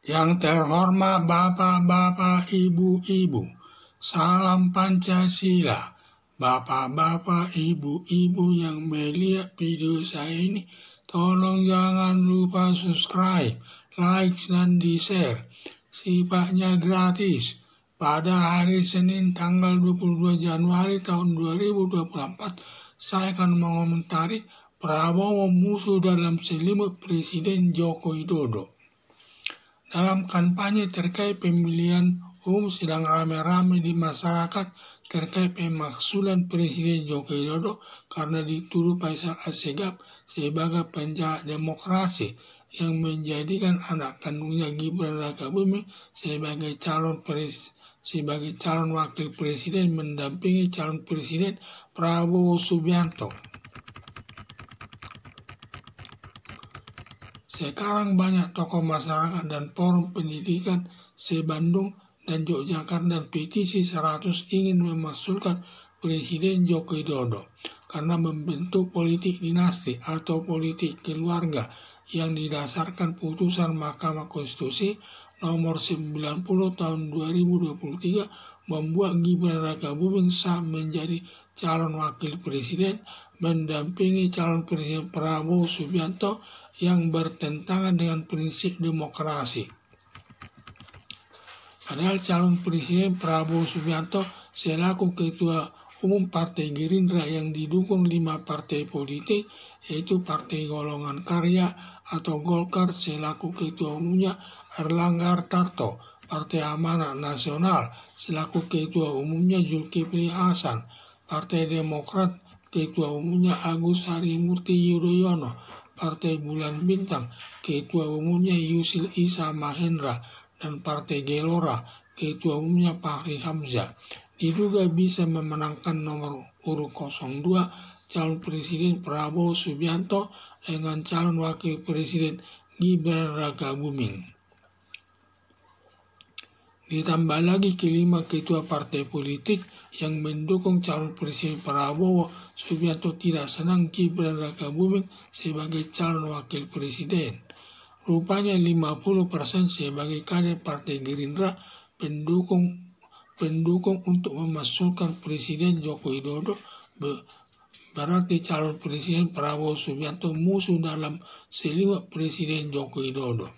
Yang terhormat Bapak-Bapak, Ibu-Ibu, salam Pancasila. Bapak-bapak, Ibu-Ibu yang melihat video saya ini, tolong jangan lupa subscribe, like, dan di-share. Sifatnya gratis. Pada hari Senin tanggal 22 Januari tahun 2024, saya akan mengomentari Prabowo musuh dalam selimut Presiden Joko Widodo. Dalam kampanye terkait pemilihan umum sedang ramai-ramai di masyarakat terkait pemaksulan Presiden Joko Widodo karena dituduh Faisal Assegaf sebagai penjahat demokrasi yang menjadikan anak kandungnya Gibran Rakabuming sebagai calon wakil presiden mendampingi calon presiden Prabowo Subianto. Sekarang banyak tokoh masyarakat dan forum pendidikan se-Bandung dan Yogyakarta dan petisi 100 ingin memasukkan Presiden Joko Widodo karena membentuk politik dinasti atau politik keluarga yang didasarkan putusan Mahkamah Konstitusi nomor 90 tahun 2023 membuat Gibran Rakabuming sah menjadi calon wakil presiden mendampingi calon presiden Prabowo Subianto yang bertentangan dengan prinsip demokrasi. Padahal calon presiden Prabowo Subianto selaku ketua umum Partai Gerindra yang didukung 5 partai politik, yaitu Partai Golongan Karya atau Golkar selaku ketua umumnya Erlangga Hartarto, Partai Amanat Nasional selaku ketua umumnya Zulkifli Hasan, Partai Demokrat ketua umumnya Agus Harimurti Yudhoyono, Partai Bulan Bintang ketua umumnya Yusril Iza Mahendra, dan Partai Gelora ketua umumnya Fahri Hamzah diduga bisa memenangkan nomor urut 02 calon presiden Prabowo Subianto dengan calon wakil presiden Gibran Rakabuming. Ditambah lagi kelima ketua partai politik yang mendukung calon presiden Prabowo Subianto tidak senang Gibran Rakabuming sebagai calon wakil presiden. Rupanya 50% sebagai kader Partai Gerindra pendukung untuk memasukkan Presiden Joko Widodo, berarti calon Presiden Prabowo Subianto musuh dalam selimut Presiden Joko Widodo.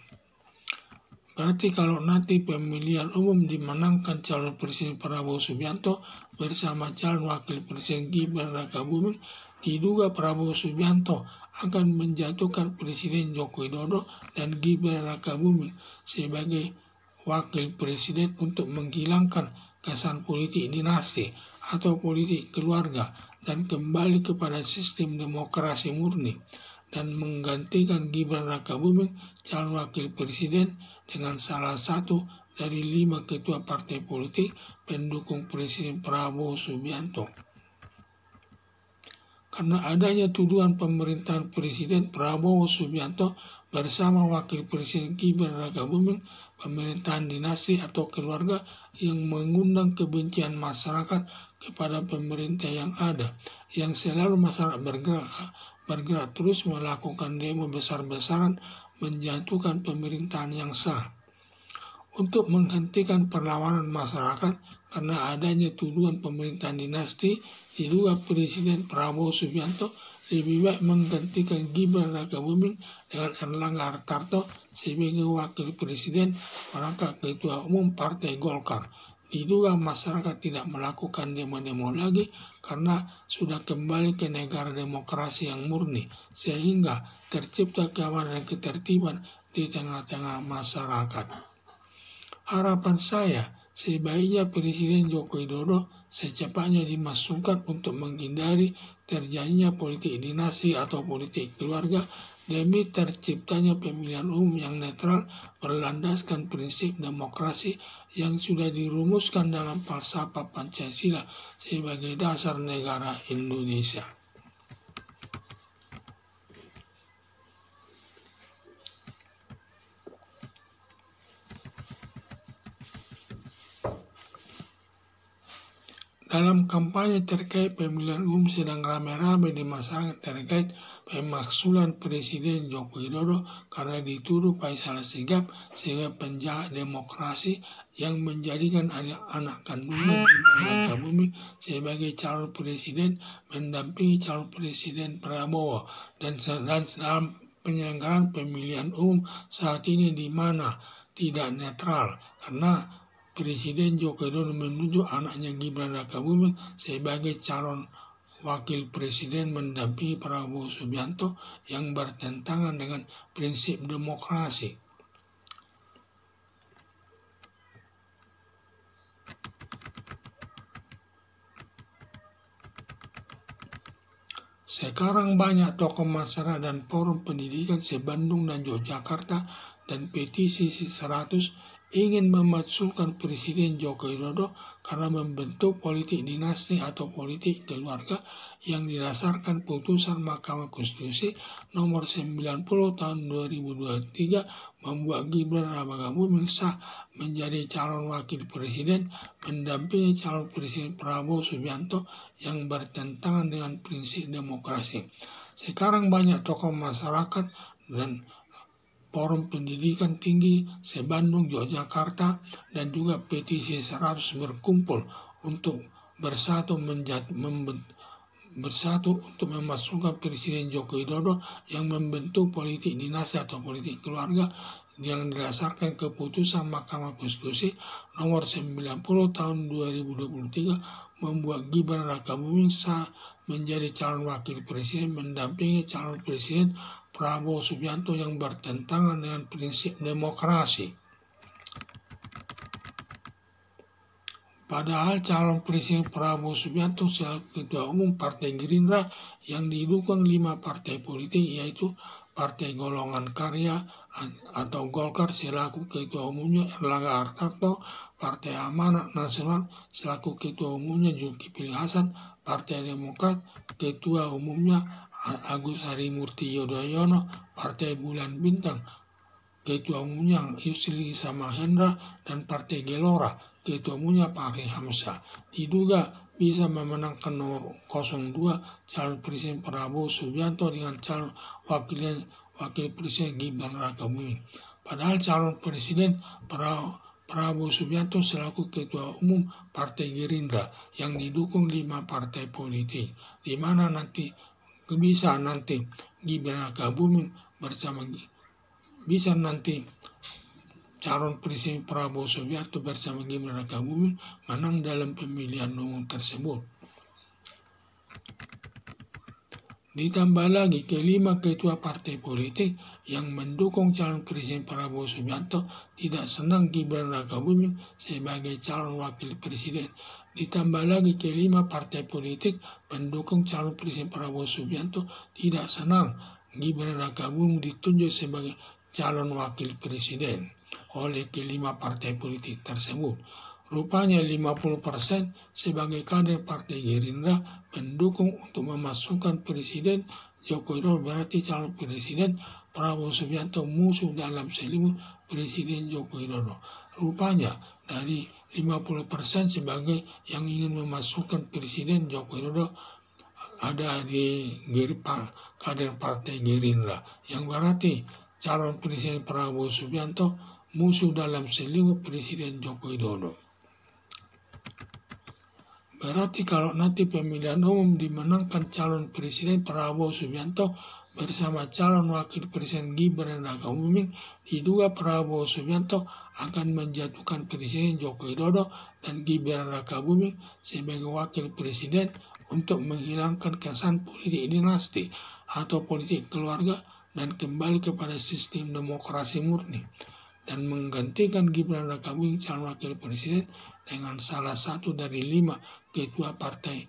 Berarti kalau nanti pemilihan umum dimenangkan calon Presiden Prabowo Subianto bersama calon Wakil Presiden Gibran Rakabuming, diduga Prabowo Subianto akan menjatuhkan Presiden Joko Widodo dan Gibran Rakabuming sebagai wakil presiden untuk menghilangkan kesan politik dinasti atau politik keluarga dan kembali kepada sistem demokrasi murni dan menggantikan Gibran Rakabuming calon wakil presiden dengan salah satu dari 5 ketua partai politik pendukung Presiden Prabowo Subianto. Karena adanya tuduhan pemerintahan Presiden Prabowo Subianto bersama Wakil Presiden Gibran Rakabuming, pemerintahan dinasti atau keluarga yang mengundang kebencian masyarakat kepada pemerintah yang ada, yang selalu masyarakat bergerak terus melakukan demo besar-besaran menjatuhkan pemerintahan yang sah. Untuk menghentikan perlawanan masyarakat karena adanya tuduhan pemerintahan dinasti, diduga Presiden Prabowo Subianto lebih baik menggantikan Gibran Rakabuming dengan Erlangga Hartarto sebagai wakil presiden merangkap ketua umum Partai Golkar. Diduga masyarakat tidak melakukan demo-demo lagi karena sudah kembali ke negara demokrasi yang murni, sehingga tercipta keamanan dan ketertiban di tengah-tengah masyarakat. Harapan saya, sebaiknya Presiden Joko Widodo secepatnya dimasukkan untuk menghindari terjadinya politik dinasti atau politik keluarga demi terciptanya pemilihan umum yang netral berlandaskan prinsip demokrasi yang sudah dirumuskan dalam falsafah Pancasila sebagai dasar negara Indonesia. Dalam kampanye terkait pemilihan umum sedang ramai-ramai di masyarakat terkait pemaksulan Presiden Joko Widodo karena dituduh salah sigap sehingga penjahat demokrasi yang menjadikan anak kandungnya Gibran Rakabuming sebagai calon presiden mendampingi calon presiden Prabowo dan dalam penyelenggaraan pemilihan umum saat ini di mana tidak netral karena Presiden Joko Widodo menunjuk anaknya Gibran Rakabuming sebagai calon Wakil Presiden mendampingi Prabowo Subianto yang bertentangan dengan prinsip demokrasi. Sekarang banyak tokoh masyarakat dan forum pendidikan se-Bandung dan Yogyakarta dan petisi 100 ingin memasukkan Presiden Joko Widodo karena membentuk politik dinasti atau politik keluarga yang didasarkan putusan Mahkamah Konstitusi nomor 90 tahun 2023 membuat Gibran Rakabuming sah menjadi calon wakil presiden mendampingi calon presiden Prabowo Subianto yang bertentangan dengan prinsip demokrasi. Sekarang banyak tokoh masyarakat dan forum pendidikan tinggi se-Bandung, Yogyakarta, dan juga petisi 100 berkumpul untuk bersatu untuk memasukkan Presiden Joko Widodo yang membentuk politik dinasti atau politik keluarga yang didasarkan keputusan Mahkamah Konstitusi nomor 90 tahun 2023 membuat Gibran Rakabuming sah menjadi calon wakil presiden mendampingi calon presiden Prabowo Subianto yang bertentangan dengan prinsip demokrasi. Padahal calon presiden Prabowo Subianto selaku ketua umum Partai Gerindra yang didukung 5 partai politik yaitu Partai Golongan Karya atau Golkar selaku ketua umumnya Erlangga Hartarto, Partai Amanat Nasional selaku ketua umumnya Zulkifli Hasan, Partai Demokrat ketua umumnya Agus Harimurti Yudhoyono, Partai Bulan Bintang ketua umumnya Yusril Iza Mahendra, dan Partai Gelora ketua umumnya Fahri Hamzah diduga bisa memenangkan nomor 02 calon presiden Prabowo Subianto dengan calon wakil presiden Gibran Rakabuming. Padahal calon presiden Prabowo Subianto selaku ketua umum Partai Gerindra yang didukung 5 partai politik, di mana nanti Gibran Rakabuming bisa nanti calon presiden Prabowo Subianto bersama Gibran Rakabuming menang dalam pemilihan umum tersebut. Ditambah lagi kelima ketua partai politik yang mendukung calon presiden Prabowo Subianto tidak senang Gibran Rakabuming sebagai calon wakil presiden. Ditambah lagi kelima partai politik pendukung calon presiden Prabowo Subianto tidak senang Gibran Rakabuming ditunjuk sebagai calon wakil presiden oleh kelima partai politik tersebut. Rupanya 50% sebagai kader Partai Gerindra pendukung untuk memasukkan Presiden Joko Widodo, berarti calon Presiden Prabowo Subianto musuh dalam selimut Presiden Joko Widodo. Rupanya dari 50% sebagai yang ingin memasukkan Presiden Joko Widodo ada di kader Partai Gerindra, yang berarti calon Presiden Prabowo Subianto musuh dalam selimut Presiden Joko Widodo. Berarti kalau nanti pemilihan umum dimenangkan calon presiden Prabowo Subianto bersama calon wakil presiden Gibran Rakabuming, diduga Prabowo Subianto akan menjatuhkan Presiden Joko Widodo dan Gibran Rakabuming sebagai wakil presiden untuk menghilangkan kesan politik dinasti atau politik keluarga dan kembali kepada sistem demokrasi murni, dan menggantikan Gibran Rakabuming calon wakil presiden dengan salah satu dari 5 ketua partai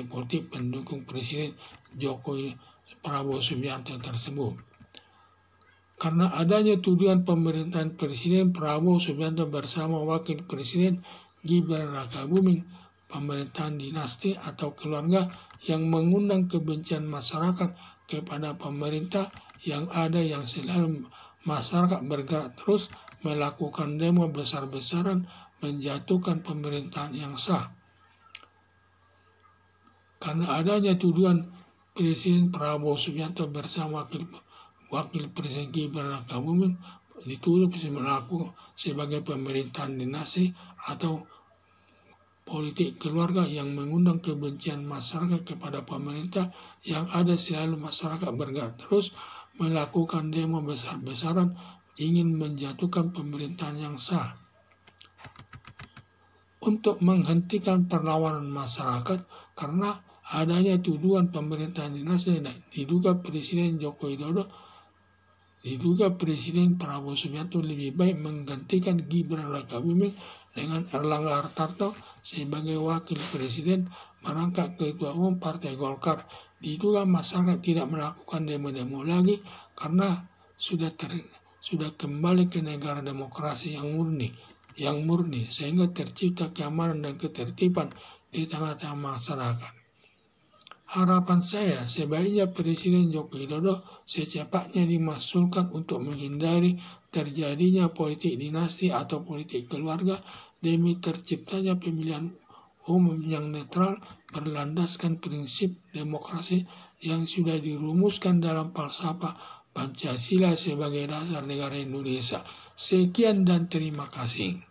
politik pendukung Presiden Prabowo Subianto tersebut. Karena adanya tuduhan pemerintahan Presiden Prabowo Subianto bersama Wakil Presiden Gibran Rakabuming, pemerintahan dinasti atau keluarga yang mengundang kebencian masyarakat kepada pemerintah yang selalu masyarakat bergerak terus melakukan demo besar-besaran menjatuhkan pemerintahan yang sah. Karena adanya tuduhan Presiden Prabowo Subianto bersama Wakil Presiden Gibran Rakabuming dituduh melakukan sebagai pemerintahan dinasti atau politik keluarga yang mengundang kebencian masyarakat kepada pemerintah yang ada selalu masyarakat bergerak terus melakukan demo besar-besaran ingin menjatuhkan pemerintahan yang sah. Untuk menghentikan perlawanan masyarakat karena adanya tuduhan pemerintahan dinasti diduga Presiden Joko Widodo Presiden Prabowo Subianto lebih baik menggantikan Gibran Rakabuming dengan Erlangga Hartarto sebagai wakil presiden merangkap ketua umum Partai Golkar. Diduga masyarakat tidak melakukan demo-demo lagi karena sudah kembali ke negara demokrasi yang murni sehingga tercipta keamanan dan ketertiban di tengah-tengah masyarakat. Harapan saya sebaiknya Presiden Joko Widodo secepatnya dimaksudkan untuk menghindari terjadinya politik dinasti atau politik keluarga demi terciptanya pemilihan umum yang netral berlandaskan prinsip demokrasi yang sudah dirumuskan dalam falsafah Pancasila sebagai dasar negara Indonesia. Sekian dan terima kasih.